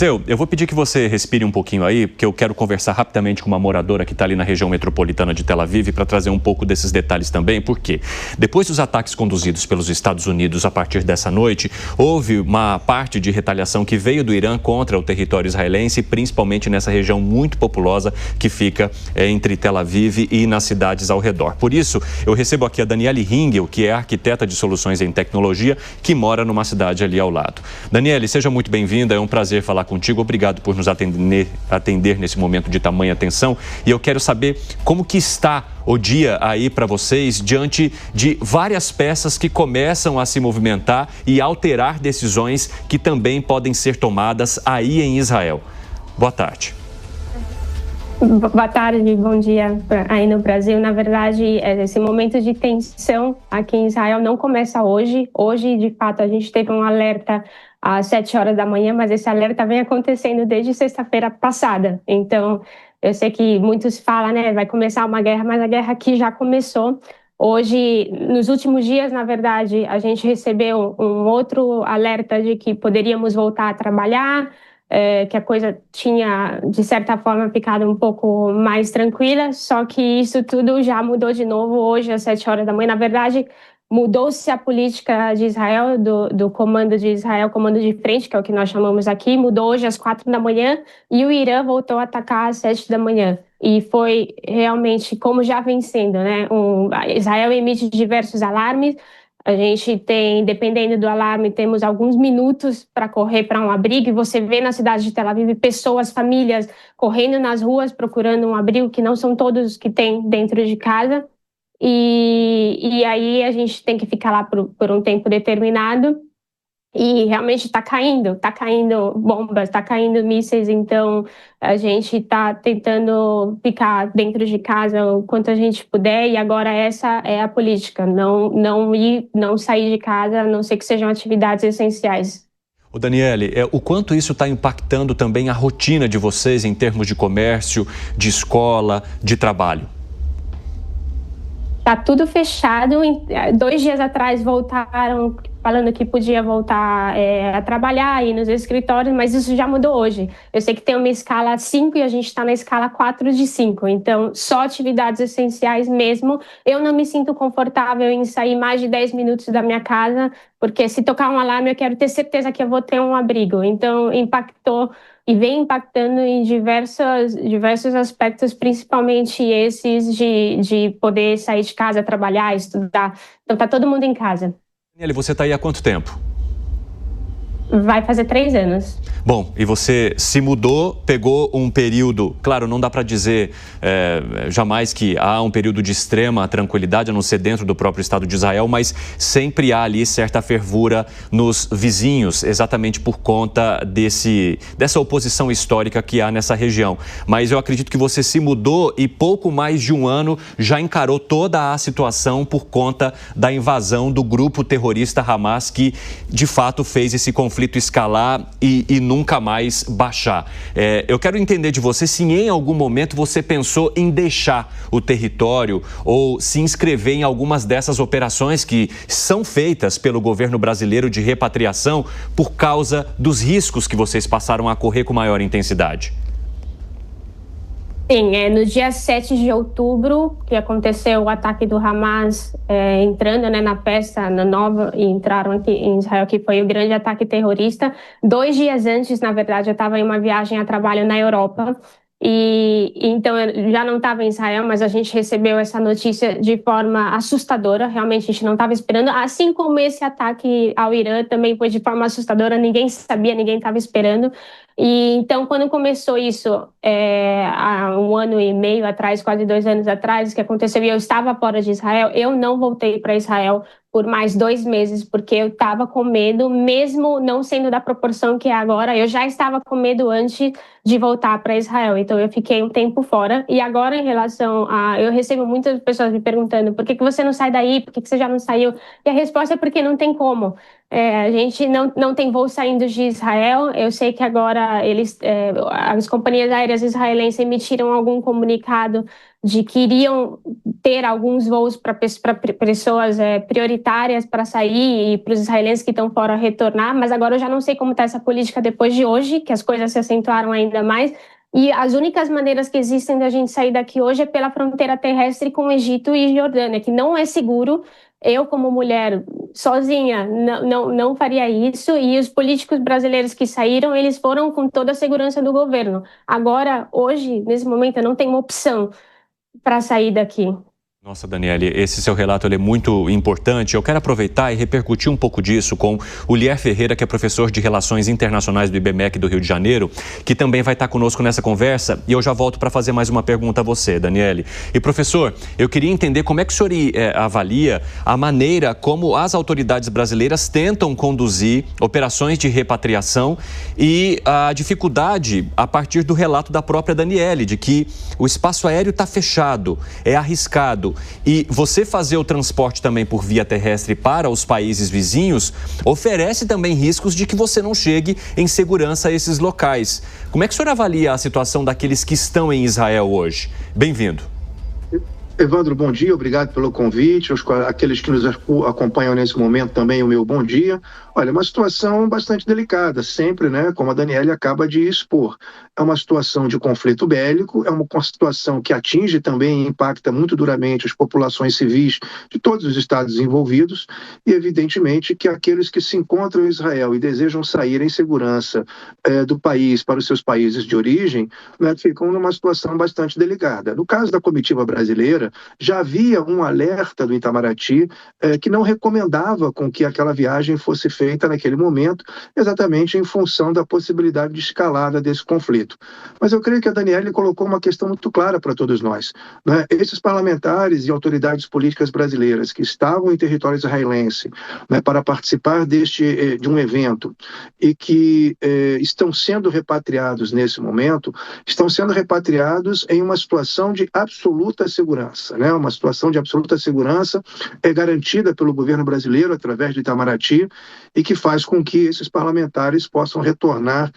Eu vou pedir que você respire um pouquinho aí, porque eu quero conversar rapidamente com uma moradora que está ali na região metropolitana de Tel Aviv para trazer um pouco desses detalhes também, porque depois dos ataques conduzidos pelos Estados Unidos a partir dessa noite, houve uma parte de retaliação que veio do Irã contra o território israelense, principalmente nessa região muito populosa que fica entre Tel Aviv e nas cidades ao redor. Por isso, eu recebo aqui a Daniele Ringel, que é arquiteta de soluções em tecnologia, que mora numa cidade ali ao lado. Daniele, seja muito bem-vinda, é um prazer falar contigo, obrigado por nos atender nesse momento de tamanha atenção. E eu quero saber como que está o dia aí para vocês diante de várias peças que começam a se movimentar e alterar decisões que também podem ser tomadas aí em Israel. Boa tarde. Boa tarde, bom dia aí no Brasil. Na verdade, esse momento de tensão aqui em Israel não começa hoje. Hoje, de fato, a gente teve um alerta às 7 horas da manhã, mas esse alerta vem acontecendo desde sexta-feira passada. Então, eu sei que muitos falam, né, vai começar uma guerra, mas a guerra aqui já começou. Hoje, nos últimos dias, na verdade, a gente recebeu um outro alerta de que poderíamos voltar a trabalhar, que a coisa tinha, de certa forma, ficado um pouco mais tranquila, só que isso tudo já mudou de novo hoje, às 7 horas da manhã. Na verdade, mudou-se a política de Israel, do comando de Israel, comando de frente, que é o que nós chamamos aqui, mudou hoje às 4 da manhã e o Irã voltou a atacar às 7 da manhã. E foi realmente como já vem sendo, né? Israel emite diversos alarmes. A gente tem, dependendo do alarme, temos alguns minutos para correr para um abrigo, e você vê na cidade de Tel Aviv pessoas, famílias correndo nas ruas procurando um abrigo, que não são todos que tem dentro de casa. E aí a gente tem que ficar lá por um tempo determinado. E realmente está caindo bombas, está caindo mísseis, então a gente está tentando ficar dentro de casa o quanto a gente puder, e agora essa é a política, não sair de casa, a não ser que sejam atividades essenciais. Ô Daniele, o quanto isso está impactando também a rotina de vocês em termos de comércio, de escola, de trabalho? Está tudo fechado. 2 dias atrás voltaram falando que podia voltar a trabalhar aí nos escritórios, mas isso já mudou hoje. Eu sei que tem uma escala 5 e a gente está na escala 4 de 5, então só atividades essenciais mesmo. Eu não me sinto confortável em sair mais de 10 minutos da minha casa, porque se tocar um alarme eu quero ter certeza que eu vou ter um abrigo. Então impactou e vem impactando em diversos aspectos, principalmente esses de poder sair de casa, trabalhar, estudar. Então está todo mundo em casa. Daniele, você está aí há quanto tempo? Vai fazer 3 anos. Bom, e você se mudou, pegou um período, claro, não dá para dizer jamais que há um período de extrema tranquilidade, a não ser dentro do próprio Estado de Israel, mas sempre há ali certa fervura nos vizinhos, exatamente por conta dessa oposição histórica que há nessa região. Mas eu acredito que você se mudou e pouco mais de um ano já encarou toda a situação por conta da invasão do grupo terrorista Hamas, que de fato fez esse conflito escalar e nunca mais baixar. Eu quero entender de você se em algum momento você pensou em deixar o território ou se inscrever em algumas dessas operações que são feitas pelo governo brasileiro de repatriação por causa dos riscos que vocês passaram a correr com maior intensidade. Sim, no dia 7 de outubro, que aconteceu o ataque do Hamas entrando, né, na festa na Nova, e entraram aqui em Israel, que foi o grande ataque terrorista. 2 dias antes, na verdade, eu estava em uma viagem a trabalho na Europa, e então eu já não estava em Israel, mas a gente recebeu essa notícia de forma assustadora. Realmente a gente não estava esperando, assim como esse ataque ao Irã também foi de forma assustadora, ninguém sabia, ninguém estava esperando. E então, quando começou isso, há 1 ano e meio atrás, quase 2 anos atrás, que aconteceu, e eu estava fora de Israel, eu não voltei para Israel por mais 2 meses, porque eu estava com medo, mesmo não sendo da proporção que é agora, eu já estava com medo antes de voltar para Israel. Então, eu fiquei um tempo fora. E agora, em relação a... Eu recebo muitas pessoas me perguntando por que você não sai daí, por que você já não saiu? E a resposta é porque não tem como. A gente não tem voo saindo de Israel. Eu sei que agora as companhias aéreas israelenses emitiram algum comunicado de que iriam ter alguns voos para pessoas prioritárias para sair e para os israelenses que estão fora retornar, mas agora eu já não sei como está essa política depois de hoje, que as coisas se acentuaram ainda mais. E as únicas maneiras que existem da gente sair daqui hoje é pela fronteira terrestre com o Egito e Jordânia, que não é seguro. Eu, como mulher sozinha, não faria isso. E os políticos brasileiros que saíram, eles foram com toda a segurança do governo. Agora, hoje, nesse momento, eu não tenho uma opção para sair daqui. Nossa, Daniele, esse seu relato é muito importante. Eu quero aproveitar e repercutir um pouco disso com o Lier Ferreira, que é professor de Relações Internacionais do IBMEC do Rio de Janeiro, que também vai estar conosco nessa conversa. E eu já volto para fazer mais uma pergunta a você, Daniele. E, professor, eu queria entender como é que o senhor avalia a maneira como as autoridades brasileiras tentam conduzir operações de repatriação e a dificuldade a partir do relato da própria Daniele, de que o espaço aéreo está fechado, é arriscado. E você fazer o transporte também por via terrestre para os países vizinhos oferece também riscos de que você não chegue em segurança a esses locais. Como é que o senhor avalia a situação daqueles que estão em Israel hoje? Bem-vindo. Evandro, bom dia, obrigado pelo convite. Aqueles que nos acompanham nesse momento também, o meu bom dia. Olha, é uma situação bastante delicada, sempre, né, como a Daniele acaba de expor. É uma situação de conflito bélico, é uma situação que atinge também e impacta muito duramente as populações civis de todos os estados envolvidos e, evidentemente, que aqueles que se encontram em Israel e desejam sair em segurança do país para os seus países de origem, né, ficam numa situação bastante delicada. No caso da comitiva brasileira, já havia um alerta do Itamaraty que não recomendava com que aquela viagem fosse feita naquele momento, exatamente em função da possibilidade de escalada desse conflito. Mas eu creio que a Daniele colocou uma questão muito clara para todos nós, né? Esses parlamentares e autoridades políticas brasileiras que estavam em território israelense, né, para participar de um evento e que estão sendo repatriados nesse momento, estão sendo repatriados em uma situação de absoluta segurança, né? Uma situação de absoluta segurança garantida pelo governo brasileiro através do Itamaraty e que faz com que esses parlamentares possam retornar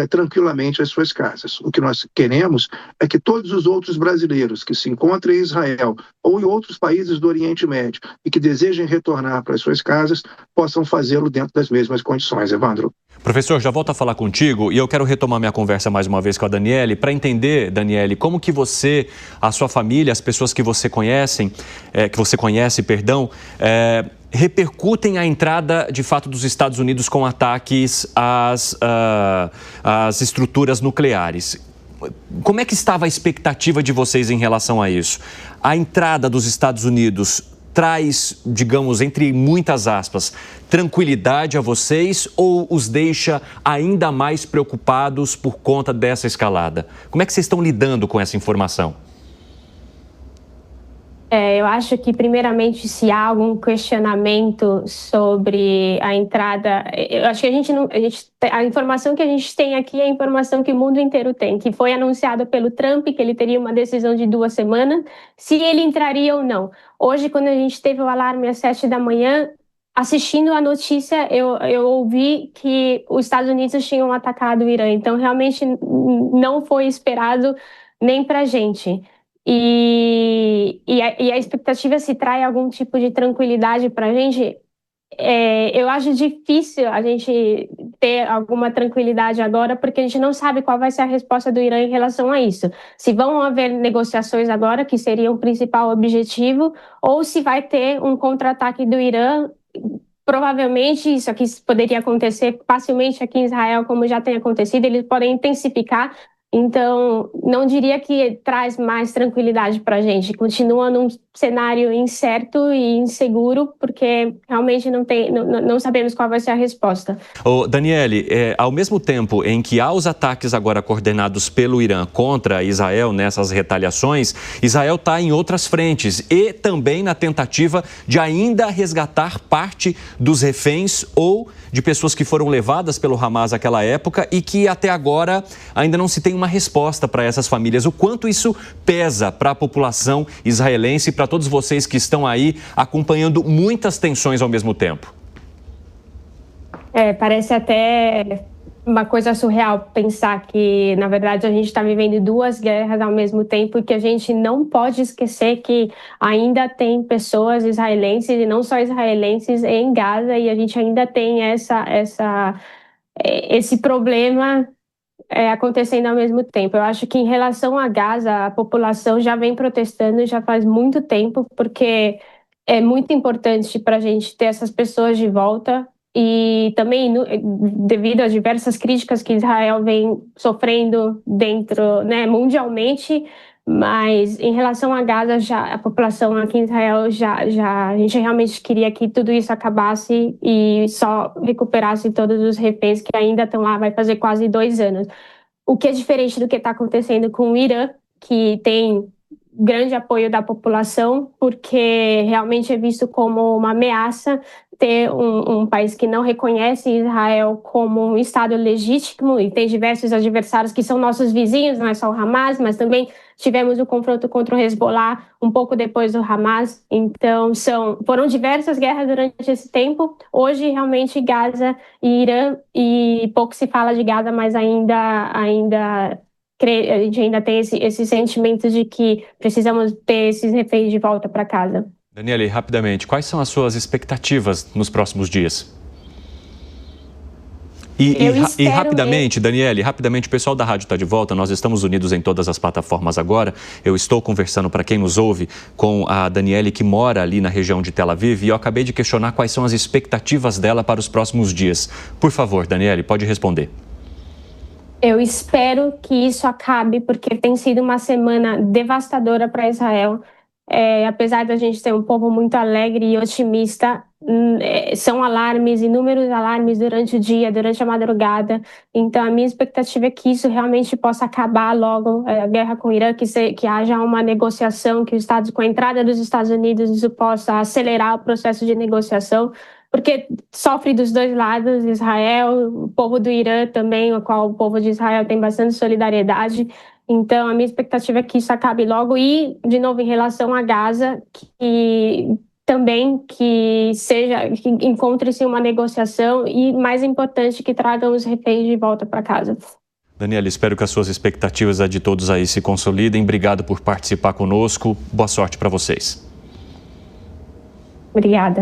tranquilamente às suas casas. O que nós queremos é que todos os outros brasileiros que se encontram em Israel ou em outros países do Oriente Médio e que desejem retornar para as suas casas possam fazê-lo dentro das mesmas condições. Evandro. Professor, já volto a falar contigo e eu quero retomar minha conversa mais uma vez com a Daniele para entender, Daniele, como que você, a sua família, as pessoas que você conhece, repercutem a entrada, de fato, dos Estados Unidos com ataques às estruturas nucleares. Como é que estava a expectativa de vocês em relação a isso? A entrada dos Estados Unidos traz, digamos, entre muitas aspas, tranquilidade a vocês ou os deixa ainda mais preocupados por conta dessa escalada? Como é que vocês estão lidando com essa informação? Eu acho que, primeiramente, se há algum questionamento sobre a entrada, eu acho que a informação que a gente tem aqui é a informação que o mundo inteiro tem, que foi anunciada pelo Trump, que ele teria uma decisão de 2 semanas, se ele entraria ou não. Hoje, quando a gente teve o alarme às 7 da manhã, assistindo a notícia, eu ouvi que os Estados Unidos tinham atacado o Irã, então realmente não foi esperado nem para a gente. E a expectativa se traz algum tipo de tranquilidade para a gente. Eu acho difícil a gente ter alguma tranquilidade agora, porque a gente não sabe qual vai ser a resposta do Irã em relação a isso. Se vão haver negociações agora, que seria o principal objetivo, ou se vai ter um contra-ataque do Irã. Provavelmente isso aqui poderia acontecer facilmente aqui em Israel, como já tem acontecido, eles podem intensificar. Então, não diria que traz mais tranquilidade para a gente. Continua num cenário incerto e inseguro, porque realmente não sabemos qual vai ser a resposta. Daniele, ao mesmo tempo em que há os ataques agora coordenados pelo Irã contra Israel nessas retaliações, Israel está em outras frentes e também na tentativa de ainda resgatar parte dos reféns ou de pessoas que foram levadas pelo Hamas naquela época e que até agora ainda não se tem uma resposta para essas famílias. O quanto isso pesa para a população israelense e para todos vocês que estão aí acompanhando muitas tensões ao mesmo tempo? Parece até uma coisa surreal pensar que, na verdade, a gente está vivendo 2 guerras ao mesmo tempo e que a gente não pode esquecer que ainda tem pessoas israelenses, e não só israelenses, em Gaza, e a gente ainda tem esse problema acontecendo ao mesmo tempo. Eu acho que, em relação a Gaza, a população já vem protestando já faz muito tempo, porque é muito importante para a gente ter essas pessoas de volta. E também, devido às diversas críticas que Israel vem sofrendo dentro, né, mundialmente, mas em relação a Gaza, a população aqui em Israel a gente realmente queria que tudo isso acabasse e só recuperasse todos os reféns que ainda estão lá, vai fazer quase 2 anos. O que é diferente do que está acontecendo com o Irã, que tem grande apoio da população, porque realmente é visto como uma ameaça ter um país que não reconhece Israel como um Estado legítimo, e tem diversos adversários que são nossos vizinhos, não é só o Hamas, mas também tivemos o confronto contra o Hezbollah um pouco depois do Hamas. Então, foram diversas guerras durante esse tempo. Hoje, realmente, Gaza e Irã, e pouco se fala de Gaza, mas a gente ainda tem esse sentimento de que precisamos ter esses reféns de volta para casa. Daniele, rapidamente, quais são as suas expectativas nos próximos dias? E rapidamente, Daniele, rapidamente, o pessoal da rádio está de volta, nós estamos unidos em todas as plataformas agora. Eu estou conversando, para quem nos ouve, com a Daniele, que mora ali na região de Tel Aviv, e eu acabei de questionar quais são as expectativas dela para os próximos dias. Por favor, Daniele, pode responder. Eu espero que isso acabe, porque tem sido uma semana devastadora para Israel. Apesar da gente ter um povo muito alegre e otimista, são alarmes, inúmeros alarmes durante o dia, durante a madrugada. Então, a minha expectativa é que isso realmente possa acabar logo, a guerra com o Irã, que haja uma negociação, que com a entrada dos Estados Unidos, isso possa acelerar o processo de negociação, porque sofre dos dois lados, Israel, o povo do Irã também, o qual o povo de Israel tem bastante solidariedade. Então, a minha expectativa é que isso acabe logo. E, de novo, em relação a Gaza, que encontre-se uma negociação e, mais importante, que tragam os reféns de volta para casa. Daniela, espero que as suas expectativas, a de todos aí, se consolidem. Obrigado por participar conosco. Boa sorte para vocês. Obrigada.